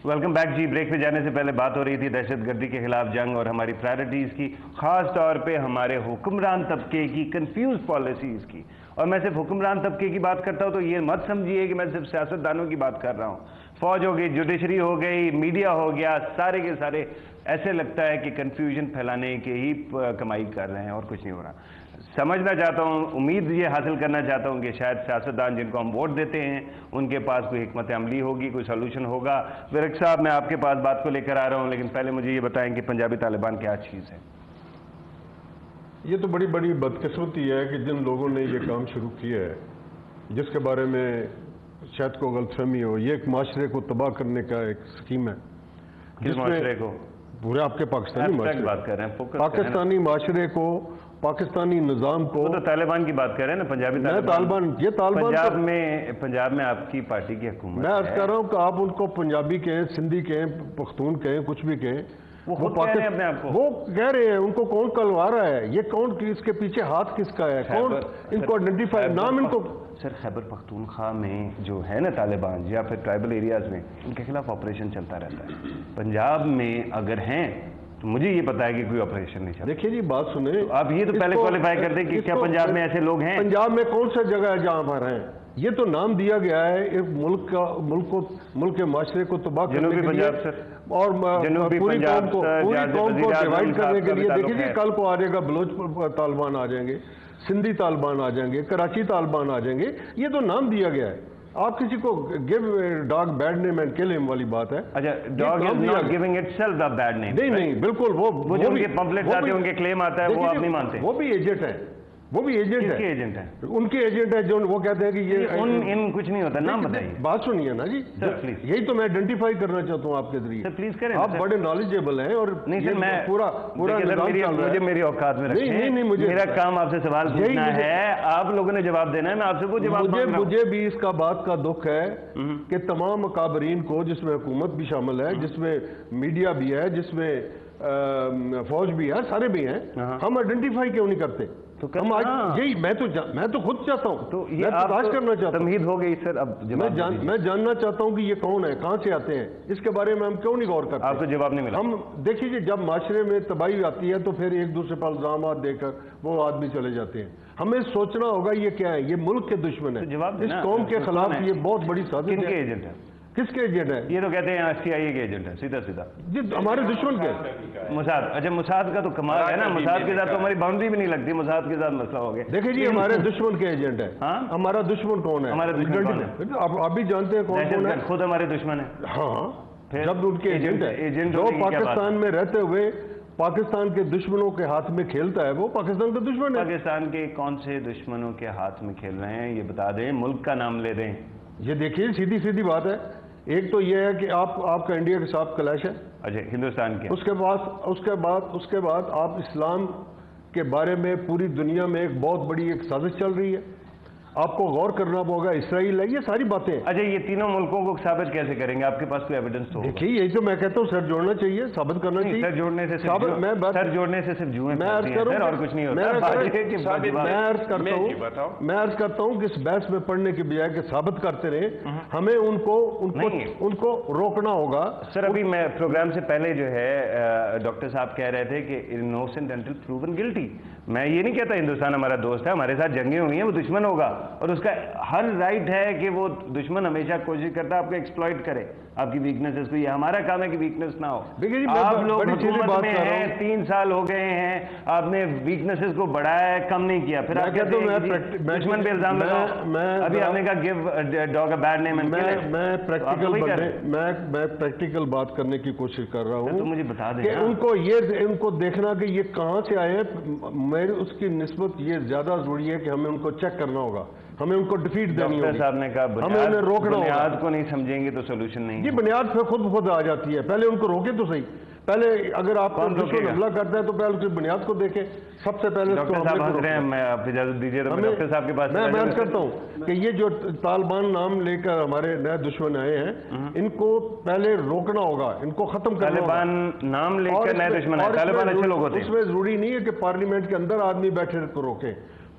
Welcome back جی. Break پہ جانے سے پہلے بات ہو رہی تھی دہشت گردی کے خلاف جنگ اور ہماری پرائرٹیز کی، خاص طور پہ ہمارے حکمران طبقے کی کنفیوز پالیسیز کی. اور میں صرف حکمران طبقے کی بات کرتا ہوں تو یہ مت سمجھیے کہ میں صرف سیاستدانوں کی بات کر رہا ہوں. فوج ہو گئی، جوڈیشری ہو گئی، میڈیا ہو گیا، سارے کے سارے ایسے لگتا ہے کہ کنفیوژن پھیلانے کے ہی کمائی کر رہے ہیں اور کچھ نہیں ہو رہا. سمجھنا چاہتا ہوں، امید یہ حاصل کرنا چاہتا ہوں کہ شاید سیاستدان جن کو ہم ووٹ دیتے ہیں ان کے پاس کوئی حکمت عملی ہوگی، کوئی سولوشن ہوگا. ورق صاحب، میں آپ کے پاس بات کو لے کر آ رہا ہوں، لیکن پہلے مجھے یہ بتائیں کہ پنجابی طالبان کیا چیز ہے؟ یہ تو بڑی بڑی بدقسمتی ہے کہ جن لوگوں نے یہ کام شروع کیا ہے، جس کے بارے میں شاید کو غلط فہمی ہو، یہ ایک معاشرے کو تباہ کرنے کا ایک سکیم ہے. کس معاشرے کو؟ پورے آپ کے پاکستانی معاشرے، بات کر رہے ہیں، پاکستانی معاشرے کو، پاکستانی نظام کو. تو طالبان کی بات کر رہے ہیں نا، پنجابی طالبان. یہ طالبان پنجاب میں آپ کی پارٹی کی حکومت. میں عرض کر رہا ہوں کہ آپ ان کو پنجابی کہیں، سندھی کہیں، پختون کہیں، کچھ بھی کہیں، وہ کہہ رہے ہیں. ان کو کون کلوا رہا ہے؟ یہ کون، اس کے پیچھے ہاتھ کس کا ہے؟ کون ان کو آئیڈینٹیفائی؟ نام ان کو سر خیبر پختونخوا میں جو ہے نا طالبان، یا پھر ٹرائبل ایریاز میں ان کے خلاف آپریشن چلتا رہتا ہے. پنجاب میں اگر ہیں تو مجھے یہ پتا ہے کہ کوئی آپریشن نہیں چلتا. دیکھیے جی بات سنیں، آپ یہ تو پہلے کوالیفائی کر دیں کہ کیا پنجاب میں ایسے لوگ ہیں؟ پنجاب میں کون سا جگہ ہے جہاں پر ہیں؟ یہ تو نام دیا گیا ہے ایک ملک کے معاشرے کو تباہ کرنے کے لیے اور پوری قوم کو ڈیوائڈ کرنے کے لیے. دیکھیے جی، کل کو آ جائے گا بلوچ طالبان آ جائیں گے، سندھی طالبان آ جائیں گے، کراچی طالبان آ جائیں گے. یہ تو نام دیا گیا ہے. آپ کسی کو give dog bad name and کل ہم والی بات ہے. اچھا، dog is not giving it self the bad name. نہیں بالکل. وہ جو ان کے پمفلٹس آتے ہیں، ان کے کلیم آتا ہے، وہ آپ نہیں مانتے. وہ بھی ایجنٹ ہے، وہ بھی ایجنٹ ہے. ان کے ایجنٹ ہے جو وہ کہتے ہیں کہ یہ ان کچھ نہیں ہوتا. نام بتائیے. بات سنیے نا جی، یہی تو میں آئیڈینٹیفائی کرنا چاہتا ہوں آپ کے ذریعے. پلیز کریں. آپ بڑے نالجیبل ہیں اور پورا مجھے میری اوقات میں رکھیں. میرا کام آپ سے سوال پوچھنا ہے، آپ لوگوں نے جواب دینا ہے، میں آپ سے وہ جواب مانگ رہا ہوں. مجھے بھی اس کا بات کا دکھ ہے کہ تمام اکابرین کو، جس میں حکومت بھی شامل ہے، جس میں میڈیا بھی ہے، جس میں فوج بھی ہے، سارے بھی ہیں، ہم آئیڈینٹیفائی کیوں نہیں کرتے؟ یہی میں تو خود چاہتا ہوں، تو یہ تلاش کرنا چاہتا ہوں. تمہید ہو گئی سر. اب میں جاننا چاہتا ہوں کہ یہ کون ہے، کہاں سے آتے ہیں، اس کے بارے میں ہم کیوں نہیں غور کرتے؟ آپ کو جواب نہیں ملا. ہم دیکھیے جی، جب معاشرے میں تباہی آتی ہے تو پھر ایک دوسرے پر الزامات دے کر وہ آدمی چلے جاتے ہیں. ہمیں سوچنا ہوگا یہ کیا ہے. یہ ملک کے دشمن ہے، اس قوم کے خلاف یہ بہت بڑی سازش ہے. کن کے ایجنٹ ہے؟ کس کے ایجنٹ ہے؟ یہ تو کہتے ہیں CIA کے ایجنٹ ہے، سیدھا جی ہمارے دشمن کے. موساد. اچھا، موساد کا تو کمال ہے نا. موساد کے ساتھ تو ہماری باؤنڈری بھی نہیں لگتی. موساد کے ساتھ مسئلہ ہو گیا. دیکھیں جی، ہمارے دشمن کے ایجنٹ ہے. ہمارا دشمن کون ہے؟ ہمارے دشمن کون ہے؟ آپ بھی جانتے ہیں کون ہے. خود ہمارے دشمن ہے. ہاں، جب ان کے ایجنٹ ہے جو پاکستان میں رہتے ہوئے پاکستان کے دشمنوں کے ہاتھ میں کھیلتا ہے، وہ پاکستان کا دشمن ہے. پاکستان کے کون سے دشمنوں کے ہاتھ میں کھیل رہے ہیں یہ بتا دیں، ملک کا نام لے دیں. یہ دیکھیے سیدھی بات ہے. ایک تو یہ ہے کہ آپ کا انڈیا کے ساتھ کلیش ہے. اچھا، ہندوستان کے. اس کے بعد آپ اسلام کے بارے میں پوری دنیا میں ایک بہت بڑی ایک سازش چل رہی ہے. آپ کو غور کرنا ہوگا. اسرائیل ہے، یہ ساری باتیں. اچھا، یہ تینوں ملکوں کو ثابت کیسے کریں گے؟ آپ کے پاس کوئی ایویڈنس تو دیکھیے، یہی تو میں کہتا ہوں، سر جوڑنا چاہیے، ثابت کرنا چاہیے. سر جوڑنے سے صرف جوئیں میں عرض کروں اور کچھ نہیں ہوتا. میں عرض کرتا ہوں کہ اس بحث میں پڑھنے کے بجائے کہ ثابت کرتے رہے، ہمیں ان کو روکنا ہوگا. سر ابھی میں پروگرام سے پہلے جو ہے ڈاکٹر صاحب کہہ رہے تھے کہ انوسنٹ انٹل پروون گلٹی. میں یہ نہیں کہتا ہندوستان ہمارا دوست ہے، ہمارے ساتھ جنگیں ہوئی ہیں، وہ دشمن ہوگا اور اس کا ہر رائٹ ہے کہ وہ دشمن ہمیشہ کوشش کرتا ہے آپ کو ایکسپلائٹ کرے، آپ کی ویکنسز کو. یہ ہمارا کام ہے کہ ویکنس نہ ہو. آپ لوگ حکومت میں ہیں، 3 سال ہو گئے ہیں، آپ نے ویکنسز کو بڑھایا ہے، کم نہیں کیا. پھر آپ کہتے ہیں دشمن پہ الزام لگاؤ. ابھی آپ نے کہا give dog a bad name. میں پریکٹیکل بات کرنے کی کوشش کر رہا ہوں. تو مجھے بتا دیں کہ ان کو دیکھنا کہ یہ کہاں سے آئے ہیں. اس کی نسبت یہ زیادہ ضروری ہے کہ ہمیں ان کو چیک کرنا ہوگا، ہمیں ان کو ڈیفیٹ دینی ہوگی. ڈاکٹر صاحب نے کہا ہمیں انہیں روکنا ہوگا. بنیاد کو نہیں سمجھیں گے تو سولوشن نہیں. جی بنیاد پھر خود بخود آ جاتی ہے. پہلے ان کو روکے تو صحیح. پہلے اگر آپ کو دشمن حملہ کرتا ہے تو پہلے اس کی بنیاد کو دیکھیں. سب سے پہلے ڈاکٹر صاحب ہنس رہے ہیں، میں آپ اجازت دیجیے تو ڈاکٹر صاحب کے پاس میں عرض کرتا ہوں کہ یہ جو طالبان نام لے کر ہمارے نئے دشمن آئے ہیں، ان کو پہلے روکنا ہوگا، ان کو ختم کرنا ہوگا. طالبان نام لے کر نئے دشمن آئے. طالبان اچھے لوگ ہوتے ہیں. اس میں ضروری نہیں ہے کہ پارلیمنٹ کے اندر آدمی بیٹھے کو روکے.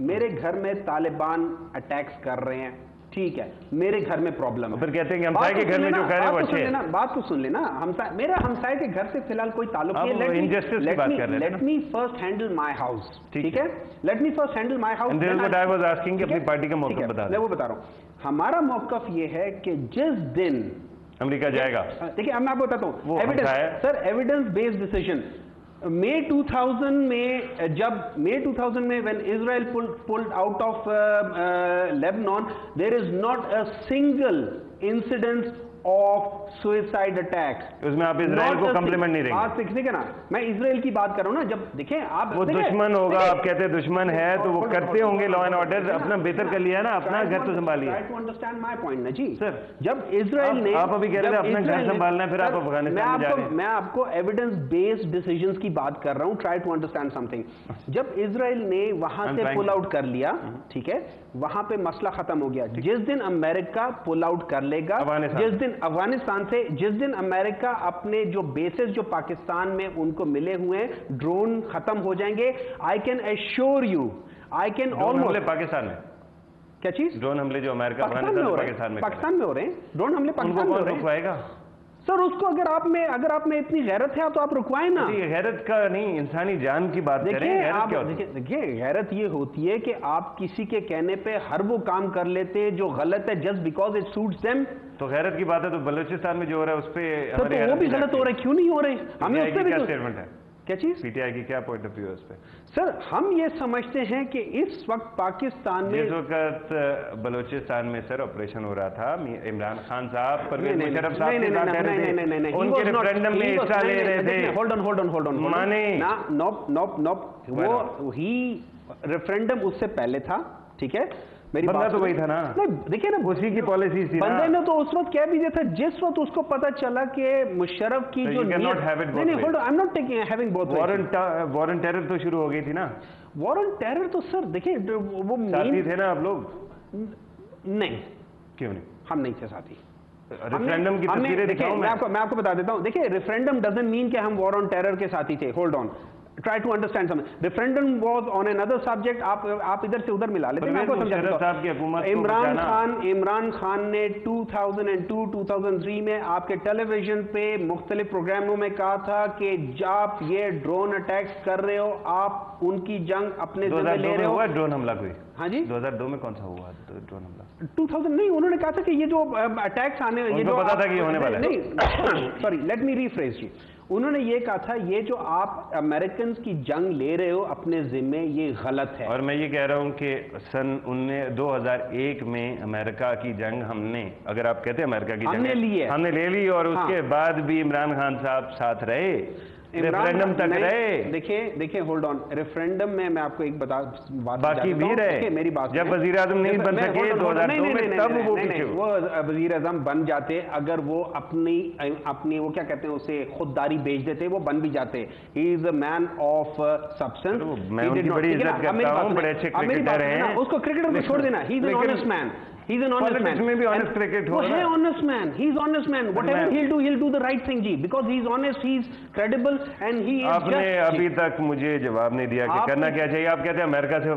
میرے گھر میں طالبان اٹیکس کر رہے ہیں، ٹھیک ہے، میرے گھر میں پرابلم ہے، پھر کہتے ہیں کہ ہمسائے کے گھر میں جو کہہ رہے ہیں وہ اچھے ہیں۔ بات تو سن لینا، میرا ہمسائے کے گھر سے فی الحال کوئی تعلق نہیں ہے، let me first handle my house, ٹھیک ہے، let me first handle my house. اپنی پارٹی کا موقف بتا میں وہ بتا رہا ہوں، ہمارا موقف یہ ہے کہ جس دن امریکہ جائے گا، دیکھیں اب میں آپ کو بتاتا ہوں سر، ایویڈنس بیسڈ ڈیسیژن مئی 2000 میں، جب مئی 2000 میں when Israel pulled out of Lebanon, there is not a single incident of suicide attacks. اس میں آپ اسرائیل کو کمپلیمنٹ نہیں دیں گے؟ بات ٹھیک ہے نا، میں اسرائیل کی بات کر رہا ہوں نا، جب دیکھیں آپ وہ دشمن ہوگا، آپ کہتے ہیں دشمن ہے تو وہ کرتے ہوں گے، لا اینڈ آرڈر اپنا بہتر کر لیا نا، اپنا گھر تو سنبھالیے۔ Try to understand my point نا جی، سر جب اسرائیل نے، آپ ابھی کہہ رہے ہیں اپنا گھر سنبھالنا ہے، پھر آپ افغانستان میں جا رہے ہیں۔ میں آپ کو ایویڈنس بیسڈ ڈیسیژنز کی بات کر رہا ہوں، try to understand something. جب اسرائیل نے وہاں سے پل آؤٹ کر لیا، ٹھیک ہے، وہاں پہ مسئلہ ختم ہو گیا۔ جس دن امریکہ پل آؤٹ کر لے گا، جس دن افغانستان سے، جس دن امریکہ اپنے جو بیسز جو پاکستان میں ان کو ملے ہوئے ہیں، ڈرون ختم ہو جائیں گے، I can assure you, I can almost. Pakistan میں کیا چیز؟ ڈرون حملے جو امریکہ پاکستان میں ہو رہے ہیں، ڈرون حملے پاکستان میں ہو رہے ہیں سر، اس کو اگر آپ میں اتنی غیرت ہے تو آپ رکوائیں نا۔ غیرت کا نہیں، انسانی جان کی بات کریں۔ دیکھیے غیرت یہ ہوتی ہے کہ آپ کسی کے کہنے پہ ہر وہ کام کر لیتے ہیں جو غلط ہے، just because it suits them. تو غیرت کی بات ہے تو بلوچستان میں جو ہو رہا ہے اس پہ وہ بھی غلط ہو رہا ہے، کیوں نہیں ہو رہے؟ ہمیں اس پہ بھی اسٹیٹمنٹ ہے، کیا چیز؟ پی ٹی آئی کی کیا پوائنٹ آف ویو ہے اس پہ؟ سر ہم یہ سمجھتے ہیں کہ اس وقت پاکستان میں، جس وقت بلوچستان میں سر آپریشن ہو رہا تھا، عمران خان صاحب پرویز مشرف صاحب کے ساتھ رہے تھے، ان کے ریفرینڈم میں حصہ لے رہے تھے۔ ہولڈ آن مانے نوپ وہ ہی ریفرینڈم اس سے پہلے تھا، ٹھیک ہے، میری بندہ تو وہی تھا نا، دیکھیں نا اسی کی پالیسی تھی، بندے نے تو اس وقت کہہ بھی دیا تھا جس وقت اس کو پتا چلا کہ مشرف کی جو وارن ٹیرر تو شروع ہو گئی تھی نا۔ وارن ٹیرر تو سر دیکھیں وہ ساتھی تھے نا آپ لوگ؟ نہیں، کیوں نہیں؟ ہم نہیں تھے ساتھی۔ ریفرینڈم کی تصویریں دکھاؤں میں آپ کو بتا دیتا ہوں، دیکھیں ریفرینڈم ڈزنٹ مین کہ ہم وار آن ٹیرر کے ساتھی تھے۔ Hold on, try to understand something. Referendum was on another subject. آپ ادھر سے ادھر ملا لیتے ہیں، میں آپ کو سمجھاتا ہوں۔ عمران خان نے 2002-2003 میں آپ کے ٹیلی ویژن پہ مختلف پروگراموں میں کہا تھا کہ آپ یہ ڈرون اٹیکس کر رہے ہو، آپ ان کی جنگ اپنے ذمہ لے رہے ہو۔ ڈرون حملہ کوئی؟ ہاں جی، 2002 میں کون سا ہوا ڈرون حملہ؟ 2000 نہیں، انہوں نے کہا تھا کہ یہ جو اٹیکس آنے، یہ جو پتا تھا کہ ہونے والا ہے، نہیں سوری لیٹ می ریفریز جی، انہوں نے یہ کہا تھا یہ جو آپ امریکنز کی جنگ لے رہے ہو اپنے ذمے، یہ غلط ہے۔ اور میں یہ کہہ رہا ہوں کہ سن 2001 میں امریکہ کی جنگ ہم نے، اگر آپ کہتے ہیں امریکہ کی جنگ ہم نے لے لی، اور اس کے بعد بھی عمران خان صاحب ساتھ رہے، ریفرینڈم تک رہے۔ دیکھیں ہولڈ آن، ریفرینڈم میں آپ کو ایک باقی بھی رہے، میری بات، جب وزیر اعظم نہیں بن سکے 2002 میں تب وہ پیچھے، وہ وزیر اعظم بن جاتے اگر وہ اپنی وہ کیا کہتے ہیں اسے خودداری بیچ دیتے، وہ بن بھی جاتے۔ ہی از اے مین آف سبسٹنس، میں ان کی بڑی عزت کرتا ہوں، بڑے اچھے کرکٹر ہیں، اس کو کرکٹر کو چھوڑ دینا، he is an honest man, he is an honest man. میں بھی honest cricket ہو رہا ہے، وہ ہے honest man, he is honest man, whatever he'll do the right thing G, because he is honest, he is credible and he is just۔ آپ نے ابھی تک مجھے جواب نہیں دیا کہ کرنا کیا چاہیے۔ آپ کہتے ہیں امریکہ سے،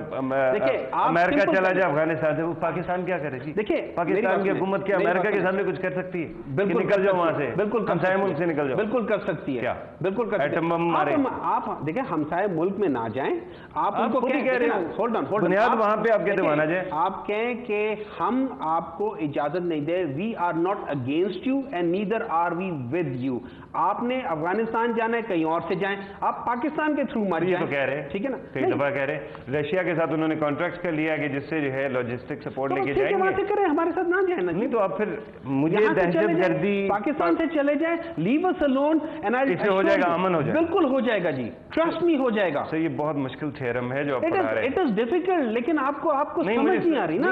امریکہ چلا جائے افغانستان سے، وہ پاکستان کیا کرے جی؟ دیکھیں پاکستان کی حکومت کیا امریکہ کے سامنے کچھ کر سکتی ہے؟ بالکل نکل جاؤ وہاں سے، بالکل ہمسائے ملک سے نکل جاؤ، بالکل کر سکتی ہے، کیا بالکل کر ایٹم بم مارے؟ آپ دیکھیں ہمسائے ملک میں نہ جائیں، آپ ان کو کہہ رہے ہیں، ہولڈ آن، بنیاد وہاں پہ آپ کہتے وہاں نہ جائیں، آپ کہیں کہ ہم آپ کو اجازت نہیں دے، we are not against you and neither are we with you. آپ نے افغانستان جانا ہے، کہیں اور سے جائیں، آپ پاکستان کے تھرو مر جائیں، تو کہہ رہے، ٹھیک ہے نا، کئی دفعہ کہہ رہے رشیا کے ساتھ انہوں نے کانٹریکٹ کر لیا کہ جس سے جو ہے لاجسٹک سپورٹ لے کے جائیں گے، باتیں کریں، ہمارے ساتھ نہ جائیں نا، نہیں تو آپ پھر مجھے دہشت گردی پاکستان سے چلے جائیں، لیو اس الون اینڈ اس سے ہو جائے گا، امن ہو جائے گا، بالکل ہو جائے گا جی، ٹرسٹ می ہو جائے گا۔ سر یہ بہت مشکل تھیورم ہے جو آپ پڑھا رہے ہیں، اٹ از ڈیفیکلٹ، لیکن آپ کو سمجھ نہیں آ رہی نا،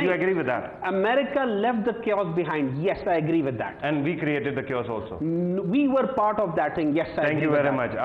you agree with that? America left the chaos behind. Yes, I agree with that. And we created the chaos also. We were part of that thing. Yes, I agree. Thank you very much.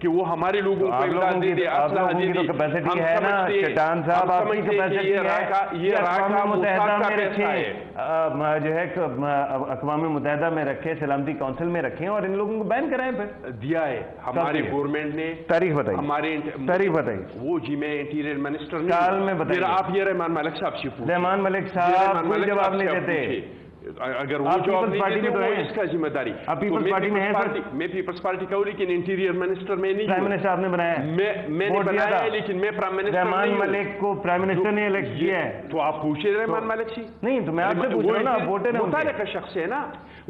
کہ وہ ہمارے لوگوں کو امداد دے دے، آپ لوگوں کی تو کیپیسٹی ہے نا چٹان صاحب، آپ کی کیپیسٹی ہے، یہ اقوام متحدہ میں رکھیں، جو ہے اقوام متحدہ میں رکھیں، سلامتی کونسل میں رکھیں اور ان لوگوں کو بین کرائیں پھر دیا ہے ہماری گورنمنٹ نے۔ تاریخ بتائیے، ہمارے تاریخ بتائیے۔ وہ جی میں انٹیریئر منسٹر سال میں بتائیے۔ آپ یہ رحمان ملک صاحب سے پوچھیں، رحمان ملک صاحب کوئی جواب نہیں دیتے۔ اگر وہ جواب نہیں دیتے وہ اس کا ذمہ داری۔ آپ پیپلز پارٹی میں ہیں سر؟ میں پیپلز پارٹی کا ہوں لیکن انٹیریئر منسٹر میں نہیں ہوں۔ پرائم منسٹر آپ نے بنایا ہے؟ میں نے بنایا ہے لیکن میں پرائم منسٹر نہیں ہوں۔ رحمان ملک کو پرائم منسٹر نے الیکٹ کیا ہے تو آپ پوچھیں رحمان ملک سے۔ نہیں تو میں آپ سے پوچھ رہا ہوں نا، آپ ووٹر ہیں، متعلقہ شخص ہے نا،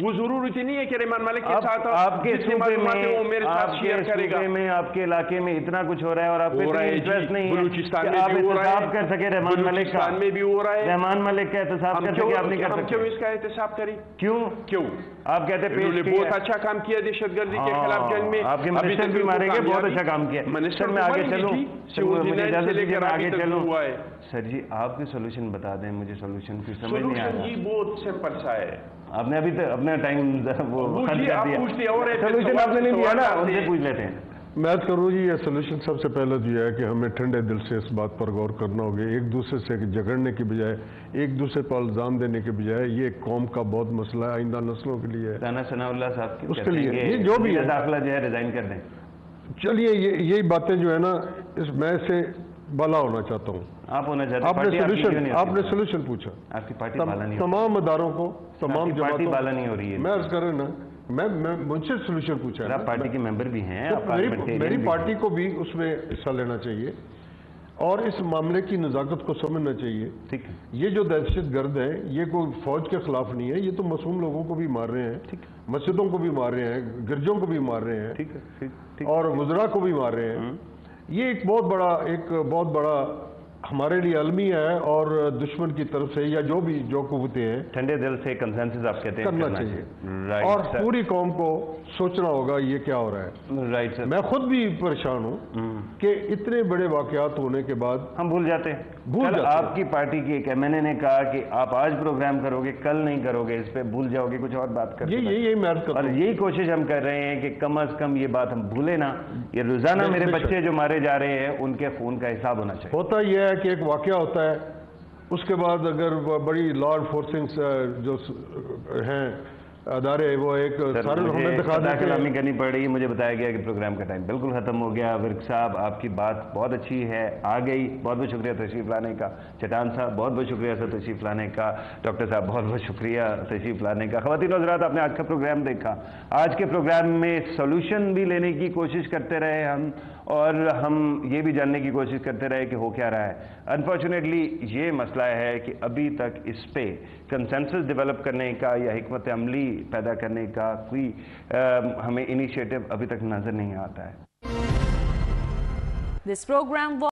وہ ضرورتی نہیں ہے کہ رحمان ملک کے ساتھ آپ کے صوبے میں آپ کے علاقے میں اتنا کچھ ہو رہا ہے اور آپ کو انٹرسٹ نہیں ہے بلوچستان کہ میں آپ بھی ہو رہا ہے، احتساب کر سکے رحمان ملک کا؟ بلوچستان میں بھی ہو رہا ہے، رحمان ملک کا احتساب کر سکے، آپ نہیں کر ہم سکتے؟ کیوں اس کا احتساب کریں؟ کیوں آپ کہتے ہیں انہوں نے بہت اچھا کام کیا دہشت گردی کے خلاف جنگ میں، آپ کے منسٹر بھی مارے گئے، بہت اچھا کام کیا۔ منسٹر میں آگے چلوں، مجھے اجازت دیجیے میں آگے چلوں۔ ہے سر جی آپ کی سولوشن بتا دیں، مجھے سولوشن کی سمجھ نہیں آ رہا۔ جی بہت سمپل سا ہے، آپ نے ابھی تک اپنا ٹائم وہ خرچ کر دیا، سولوشن سولوشن آپ نے نہیں دیا نا، ان سے پوچھ لیتے ہیں۔ میں عرض کروں جی یہ سولوشن سب سے پہلے جو ہے کہ ہمیں ٹھنڈے دل سے اس بات پر غور کرنا ہوگا، ایک دوسرے سے جھگڑنے کی بجائے، ایک دوسرے پر الزام دینے کے بجائے، یہ ایک قوم کا بہت مسئلہ ہے، آئندہ نسلوں کے لیے ہے۔ رانا ثناء اللہ صاحب اس کے لیے یہ جو بھی ہے داخلہ جو ہے ریزائن کر دیں۔ چلیے یہی باتیں جو ہے نا، اس میں سے بالا ہونا چاہتا ہوں۔ آپ ہونا چاہتے ہیں، آپ نے سولوشن پوچھا، آپ کی پارٹی بالا نہیں، تمام اداروں کو، تمام پارٹی بالا نہیں ہو رہی ہے۔ میں عرض کریں نا، میں مجھ سے سولوشن پوچھا ہے، آپ پارٹی کے ممبر بھی ہیں، میری پارٹی کو بھی اس میں حصہ لینا چاہیے اور اس معاملے کی نزاکت کو سمجھنا چاہیے۔ ٹھیک ہے، یہ جو دہشت گرد ہیں یہ کوئی فوج کے خلاف نہیں ہے، یہ تو معصوم لوگوں کو بھی مار رہے ہیں، مسجدوں کو بھی مار رہے ہیں، گرجوں کو بھی مار رہے ہیں اور وزراء کو بھی مار رہے ہیں۔ یہ ایک بہت بڑا ہمارے لیے المیہ ہے اور دشمن کی طرف سے یا جو قوتیں ہیں ٹھنڈے دل سے کنسنسس آپ کہتے ہیں کرنا چاہیے اور پوری قوم کو سوچنا ہوگا یہ کیا ہو رہا ہے۔ رائٹ سر، میں خود بھی پریشان ہوں کہ اتنے بڑے واقعات ہونے کے بعد ہم بھول جاتے ہیں۔ آپ کی پارٹی کی ایک ایم این اے نے کہا کہ آپ آج پروگرام کرو گے، کل نہیں کرو گے، اس پہ بھول جاؤ گے، کچھ اور بات کریں۔ یہی میں عرض کرتا ہوں، اور یہی کوشش ہم کر رہے ہیں کہ کم از کم یہ بات ہم بھولیں نا۔ یہ روزانہ میرے بچے جو مارے جا رہے ہیں ان کے خون کا حساب ہونا چاہیے۔ ہوتا یہ ہے کہ ایک واقعہ ہوتا ہے، اس کے بعد اگر بڑی لا انفورسنگ جو ہیں ادارے وہ ایک سارے ہمیں دکھا دیں کلامی کرنی پڑ رہی ہے۔ مجھے بتایا گیا کہ پروگرام کا ٹائم بالکل ختم ہو گیا۔ ورک صاحب آپ کی بات بہت اچھی ہے، آ گئی، بہت بہت شکریہ تشریف لانے کا۔ چٹان صاحب بہت بہت شکریہ سر تشریف لانے کا۔ ڈاکٹر صاحب بہت بہت شکریہ تشریف لانے کا۔ خواتین و حضرات آپ نے آج کا پروگرام دیکھا۔ آج کے پروگرام میں سولوشن بھی لینے کی کوشش کرتے رہے ہم، اور ہم یہ بھی جاننے کی کوشش کرتے رہے کہ ہو کیا رہا ہے۔ انفارچونیٹلی یہ مسئلہ ہے کہ ابھی تک اس پہ کنسنسس ڈیولپ کرنے کا یا حکمت عملی پیدا کرنے کا کوئی ہمیں انیشیٹو ابھی تک نظر نہیں آتا ہے۔